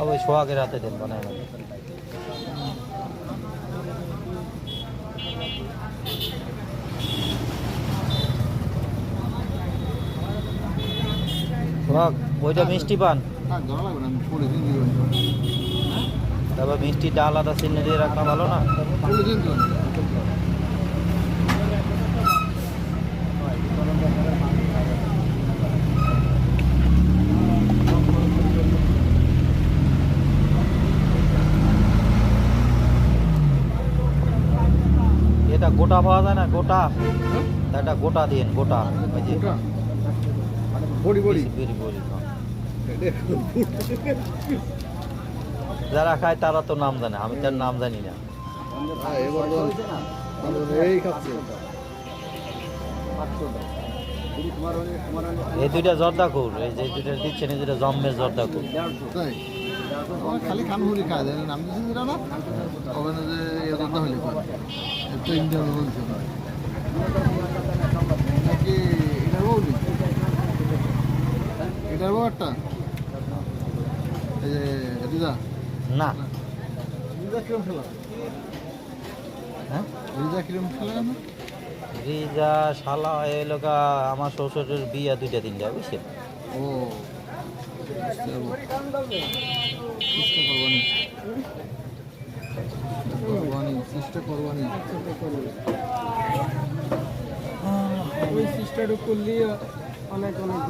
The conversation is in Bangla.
ওই সোহাগের হাতে দেন বানায় না। সোহাগ ওইটা মিষ্টি পান, তারপর মিষ্টিটা আলাদা চিনি দিয়ে রাখা ভালো না। এটা গোটা পাওয়া যায় না, গোটা এটা গোটা দিন, গোটা ওই যে বড়ি বড়ি বড়ি বড়ি। যারা খায় তারা তো নাম জানে, আমি তার নাম জানি না। এই দুইটা জর্দাকুর, এই যে দুইটা দিচ্ছেন এই দুইটা জম্মের জর্দাকুর। খালি খান মুড়ি খায় দেয় নাম দিয়েছেন না ওখানে যে জর্দা হইলে একটু ইন্ডিয়ান বলছে নাকি এটার বউলি এটার বউ একটা এই যে রিজা না রিজা কিরম খেলা হ্যাঁ রিজা কিরম খেলা না রিজা শালা এলাকা আমার শ্বশুরের বিয়া দুইটা তিনটা বুঝছেন। ও চেষ্টা করবানি চেষ্টা করবানি ওই চেষ্টাটা করলে অনেক অনেক